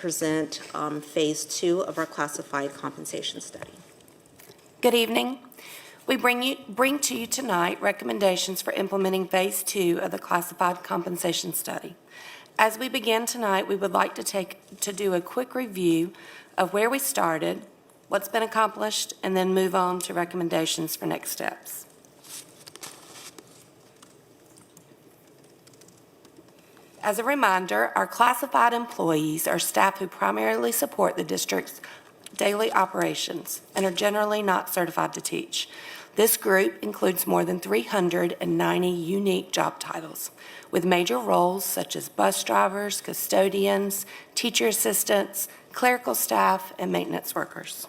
present Phase 2 of our classified compensation study. Good evening. We bring to you tonight recommendations for implementing Phase 2 of the classified compensation study. As we begin tonight, we would like to do a quick review of where we started, what's been accomplished, and then move on to recommendations for next steps. As a reminder, our classified employees are staff who primarily support the district's daily operations and are generally not certified to teach. This group includes more than 390 unique job titles, with major roles such as bus drivers, custodians, teacher assistants, clerical staff, and maintenance workers.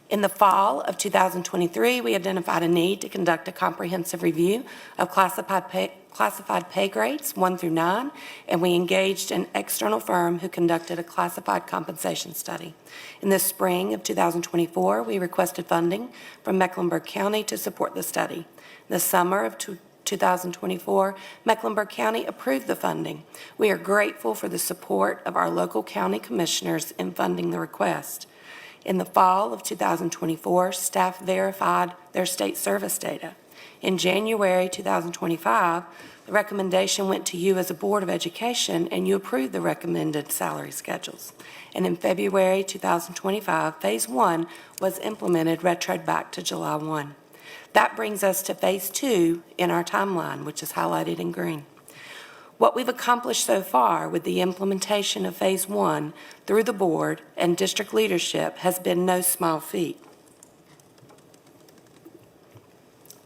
In the fall of 2023, we identified a need to conduct a comprehensive review of classified pay grades 1 through 9, and we engaged an external firm who conducted a classified compensation study. In the spring of 2024, we requested funding from Mecklenburg County to support the study. In the summer of 2024, Mecklenburg County approved the funding. We are grateful for the support of our local county commissioners in funding the request. In the fall of 2024, staff verified their state service data. In January 2025, the recommendation went to you as a Board of Education, and you approved the recommended salary schedules. And in February 2025, Phase 1 was implemented retro back to July 1. That brings us to Phase 2 in our timeline, which is highlighted in green. What we've accomplished so far with the implementation of Phase 1 through the board and district leadership has been no small feat.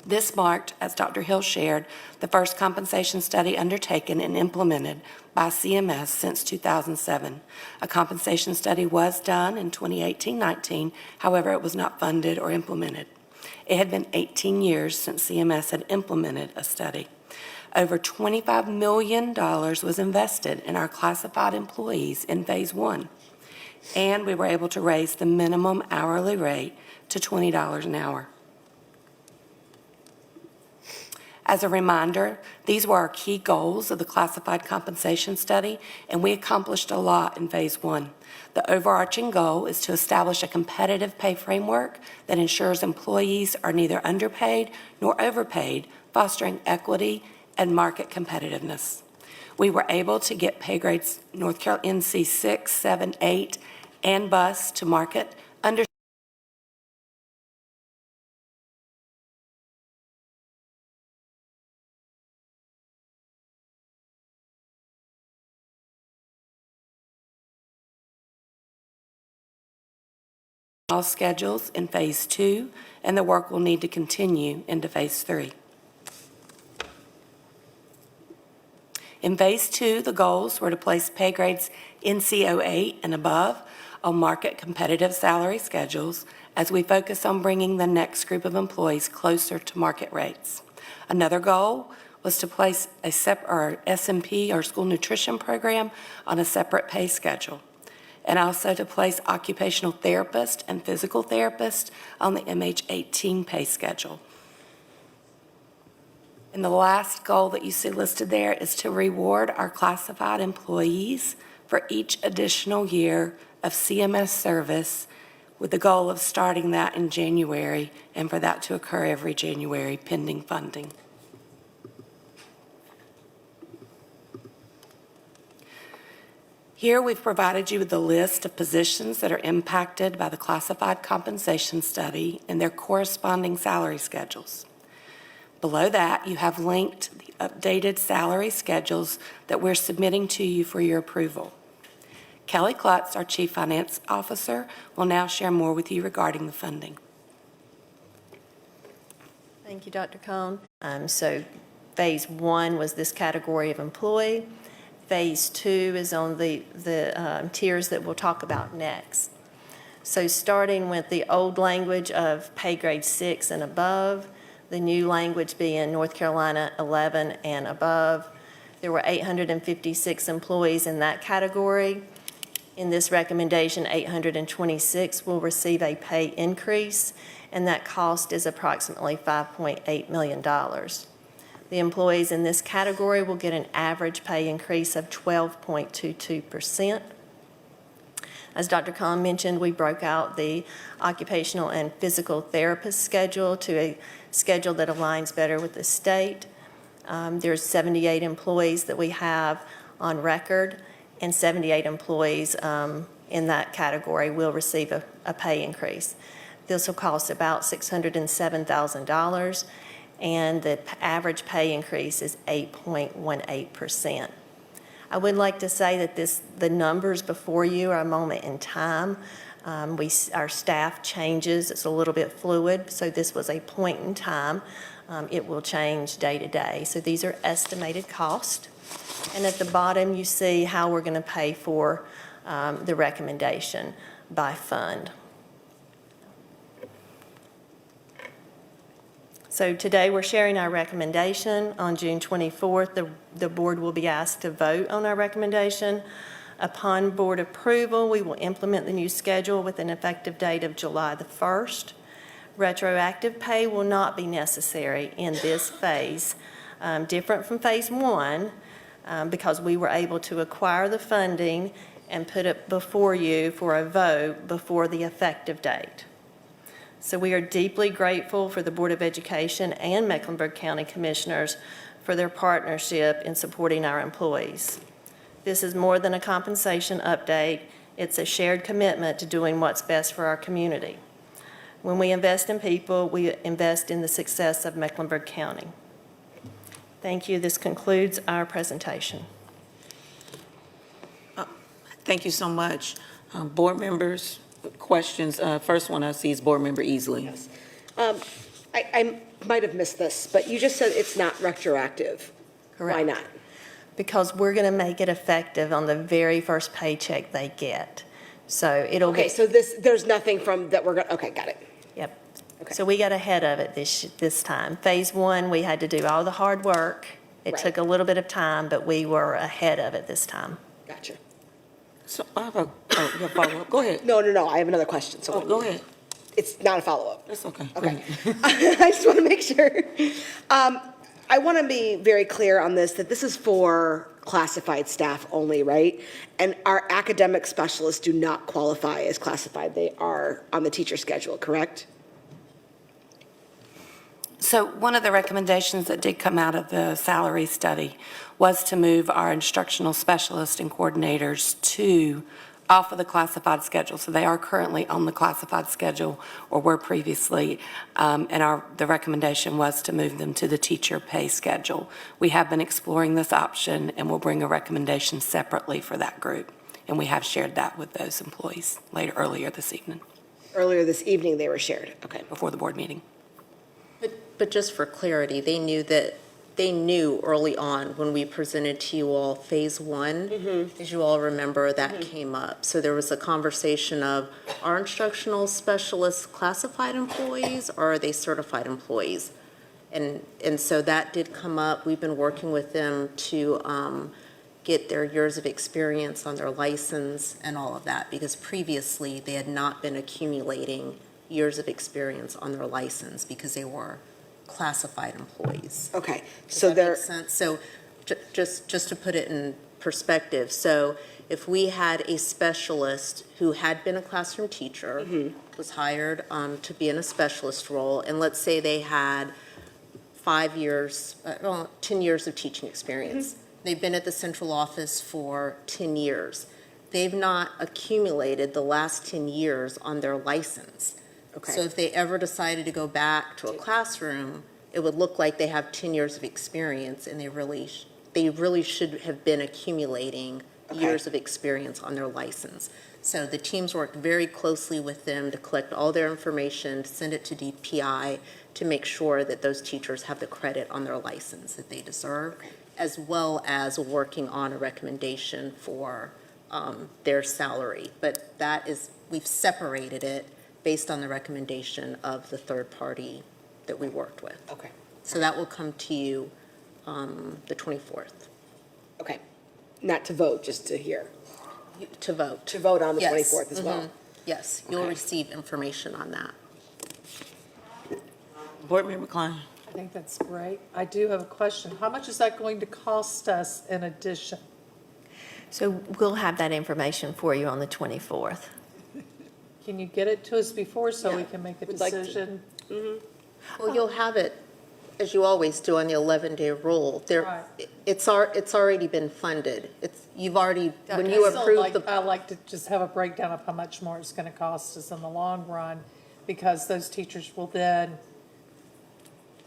This marked, as Dr. Hill shared, the first compensation study undertaken and implemented by CMS since 2007. A compensation study was done in 2018-19, however, it was not funded or implemented. It had been 18 years since CMS had implemented a study. Over $25 million was invested in our classified employees in Phase 1, and we were able to raise the minimum hourly rate to $20 an hour. As a reminder, these were our key goals of the classified compensation study, and we accomplished a lot in Phase 1. The overarching goal is to establish a competitive pay framework that ensures employees are neither underpaid nor overpaid, fostering equity and market competitiveness. We were able to get pay grades North Carolina NC 6, 7, 8, and bus to market under all schedules in Phase 2, and the work will need to continue into Phase 3. In Phase 2, the goals were to place pay grades NC08 and above on market competitive salary schedules as we focus on bringing the next group of employees closer to market rates. Another goal was to place a SMP, or school nutrition program, on a separate pay schedule, and also to place occupational therapists and physical therapists on the MH18 pay schedule. And the last goal that you see listed there is to reward our classified employees for each additional year of CMS service, with the goal of starting that in January, and for that to occur every January pending funding. Here we've provided you with a list of positions that are impacted by the classified compensation study and their corresponding salary schedules. Below that, you have linked the updated salary schedules that we're submitting to you for your approval. Kely Klutz, our Chief Finance Officer, will now share more with you regarding the funding. Thank you, Dr. Coln. So Phase 1 was this category of employee. Phase 2 is on the tiers that we'll talk about next. So starting with the old language of pay grade 6 and above, the new language being North Carolina 11 and above. There were 856 employees in that category. In this recommendation, 826 will receive a pay increase, and that cost is approximately $5.8 million. The employees in this category will get an average pay increase of 12.22%. As Dr. Coln mentioned, we broke out the occupational and physical therapist schedule to a schedule that aligns better with the state. There's 78 employees that we have on record, and 78 employees in that category will receive a pay increase. This will cost about $607,000, and the average pay increase is 8.18%. I would like to say that the numbers before you are a moment in time. Our staff changes, it's a little bit fluid, so this was a point in time. It will change day to day. So these are estimated costs. And at the bottom, you see how we're going to pay for the recommendation by fund. So today, we're sharing our recommendation. On June 24th, the board will be asked to vote on our recommendation. Upon board approval, we will implement the new schedule with an effective date of July the 1st. Retroactive pay will not be necessary in this phase, different from phase 1, because we were able to acquire the funding and put it before you for a vote before the effective date. So we are deeply grateful for the Board of Education and Mecklenburg County Commissioners for their partnership in supporting our employees. This is more than a compensation update. It's a shared commitment to doing what's best for our community. When we invest in people, we invest in the success of Mecklenburg County. Thank you. This concludes our presentation. Thank you so much. Board members, questions? First one I see is Board Member Easley. Yes. I might have missed this, but you just said it's not retroactive. Correct. Why not? Because we're going to make it effective on the very first paycheck they get. So it'll Okay, get, so there's nothing from that we're going to, okay, got it. yep. Okay. So we got ahead of it this time. Phase 1, we had to do all the hard work. It Right. took a little bit of time, but we were ahead of it this time. Gotcha. So I have a follow-up. Go ahead. No, I have another question. So Go ahead. It's not a follow-up. That's okay. Okay. I just want to make sure. I want to be very clear on this, that this is for classified staff only, right? And our academic specialists do not qualify as classified. They are on the teacher schedule, correct? So one of the recommendations that did come out of the salary study was to move our instructional specialists and coordinators off of the classified schedule. So they are currently on the classified schedule, or were previously, and the recommendation was to move them to the teacher pay schedule. We have been exploring this option, and we'll bring a recommendation separately for that group. And we have shared that with those employees earlier this evening, Earlier this evening, they were shared. Okay. before the board meeting. But just for clarity, they knew early on when we presented to you all phase 1, as you all remember, that came up. So there was a conversation of, are instructional specialists classified employees or are they certified employees? And so that did come up. We've been working with them to get their years of experience on their license and all of that, because previously they had not been accumulating years of experience on their license because they were classified employees. Okay. Does So that they're, make sense? So just to put it in perspective, so if we had a specialist who had been a classroom teacher, was hired to be in a specialist role, and let's say they had 10 years of teaching experience. They've been at the central office for 10 years. They've not accumulated the last 10 years on their license. Okay. So if they ever decided to go back to a classroom, it would look like they have 10 years of experience, and they really should have been accumulating years of experience on their license. So the teams worked very closely with them to collect all their information, send it to DPI to make sure that those teachers have the credit on their license that they deserve, as well as working on a recommendation for their salary. But we've separated it based on the recommendation of the third party that we worked with. okay. So that will come to you the 24th Okay. Not to vote, just to hear. to vote. To vote on the Yes. 24th as well. Yes, you'll Okay. receive information on that. Board Member Klein. I think that's great. I do have a question. How much is that going to cost us in addition? So we'll have that information for you on the 24th. Can you get it to us before so we can make a We'd like to. decision? Well, you'll have it, as you always do, on the 11-day rule. Right. It's already been funded. You've already, when you approved the. I like to just have a breakdown of how much more it's going to cost us in the long run, because those teachers will then,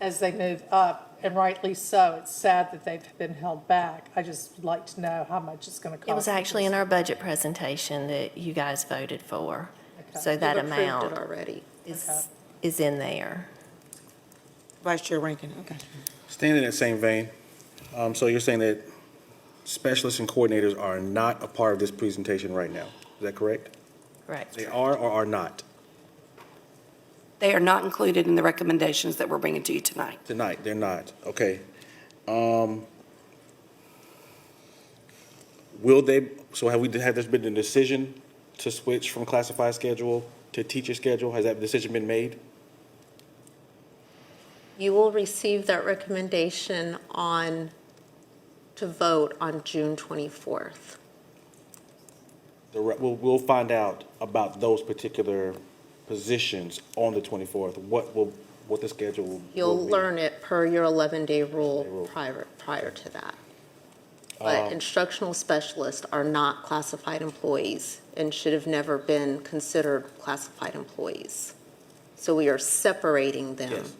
as they move up, and rightly so, it's sad that they've been held back. I just would like to know how much it's going to cost. It was actually in our budget presentation that you guys voted for. Okay. So that You've approved it amount already. is in there. Vice Chair Rankin, okay. Staying in that same vein, so you're saying that specialists and coordinators are not a part of this presentation right now. Is that correct? Correct. They are or are not? They are not included in the recommendations that we're bringing to you tonight. Tonight, they're not. Okay. Will they, so have there been a decision to switch from classified schedule to teacher schedule? Has that decision been made? You will receive that recommendation to vote on June 24th. We'll find out about those particular positions on the 24th. What the schedule will be. You'll learn it per your 11-day rule prior to that. But instructional specialists are not classified employees and should have never been considered classified employees. So we are separating them. Yes.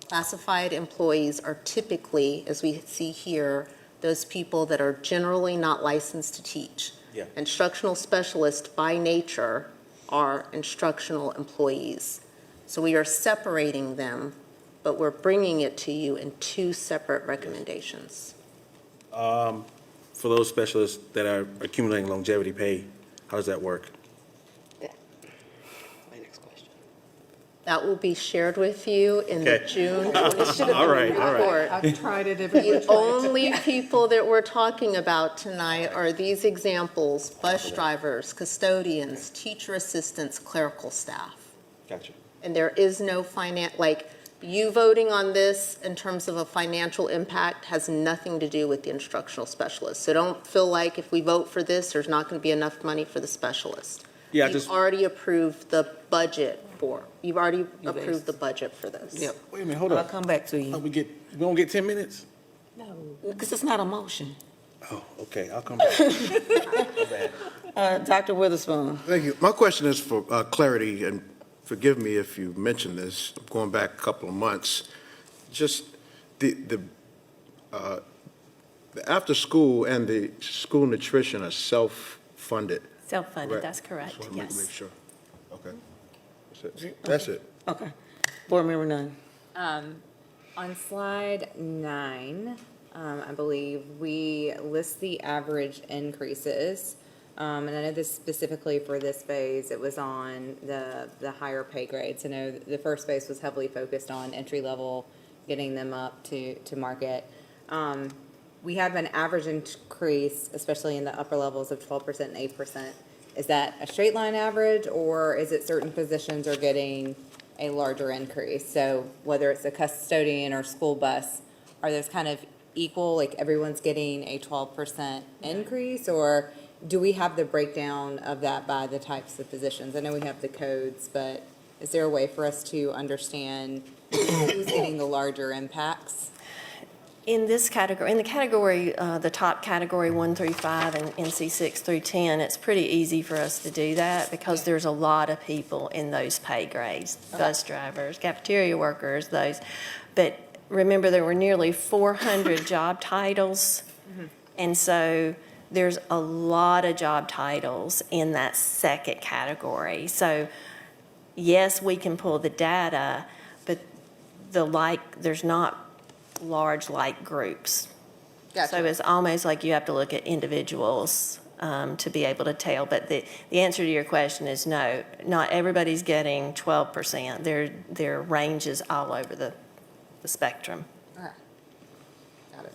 Classified employees are typically, as we see here, those people that are generally not licensed to teach. Yeah. Instructional specialists by nature are instructional employees. So we are separating them, but we're bringing it to you in two separate recommendations. For those specialists that are accumulating longevity pay, how does that work? My next question. That will be shared with you in the Okay. June All right, all right. report. I've tried it every The which way. only people that we're talking about tonight are these examples: bus drivers, custodians, teacher assistants, clerical staff. Gotcha. And there is no you voting on this in terms of a financial impact has nothing to do with the instructional specialist. So don't feel like if we vote for this, there's not going to be enough money for the specialist. Yeah, You've already approved the budget for the budget for this. Yep. Wait a minute, hold I'll up. come back to you, We don't get 10 minutes? because it's not a motion. Oh, okay, I'll come back. My bad. Dr. Witherspoon. Thank you. My question is for clarity, and forgive me if you mentioned this, going back a couple of months. Just the after-school and the school nutrition are self-funded. Self-funded, correct? that's correct, Just wanna yes. make sure. Okay. That's it. Okay. Board Member Nunn. On slide 9, I believe, we list the average increases. And I know this specifically for this phase, it was on the higher pay grades. I know the first phase was heavily focused on entry level, getting them up to market. We have an average increase, especially in the upper levels, of 12% and 8%. Is that a straight line average, or is it certain positions are getting a larger increase? So whether it's a custodian or school bus, are those kind of equal, like everyone's getting a 12% increase, or do we have the breakdown of that by the types of positions? I know we have the codes, but is there a way for us to understand who's getting the larger impacts? In this category, the top category 1 through 5 and NC 6 through 10, it's pretty easy for us to do that because there's a lot of people in those pay grades, bus drivers, cafeteria workers, those. But remember, there were nearly 400 job titles. And so there's a lot of job titles in that second category. So yes, we can pull the data, but there's not large like groups. Gotcha. So it's almost like you have to look at individuals to be able to tell. But the answer to your question is no, not everybody's getting 12%. There are ranges all over the spectrum. Okay. Got it.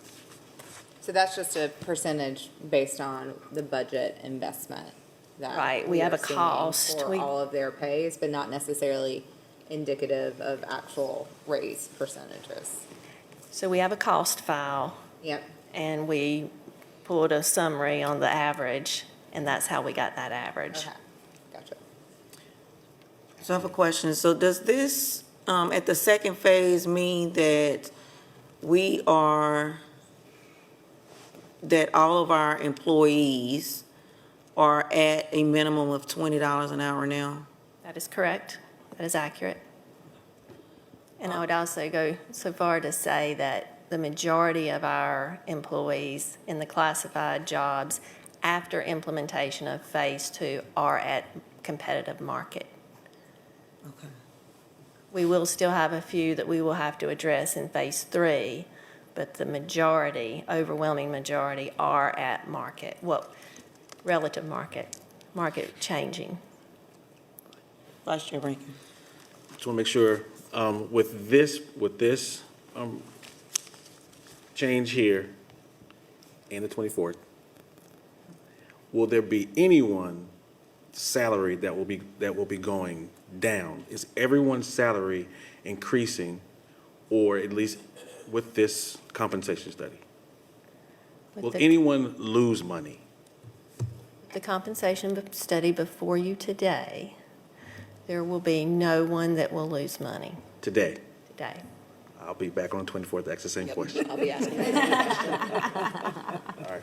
So that's just a percentage based on the budget investment that Right, we have are a seeing cost. for all of their pays, but not necessarily indicative of actual raise percentages. So we have a cost file, Yep. and we pulled a summary on the average, and that's how we got that average. Okay, gotcha. So I have a question. So does this, at the second phase, mean that that all of our employees are at a minimum of $20 an hour now? That is correct. That is accurate. And I would also go so far to say that the majority of our employees in the classified jobs after implementation of Phase 2 are at competitive market. Okay. We will still have a few that we will have to address in Phase 3, but the majority, overwhelming majority, are at market, well, relative market changing. Vice Chair Rankin. Just want to make sure, with this change here and the 24th, will there be anyone salary that will be going down? Is everyone's salary increasing, or at least with this compensation study? With Will the- anyone lose money? The compensation study before you today, there will be no one that will lose money Today? today. I'll be back on the 24th to ask the same question. I'll be asking. All right.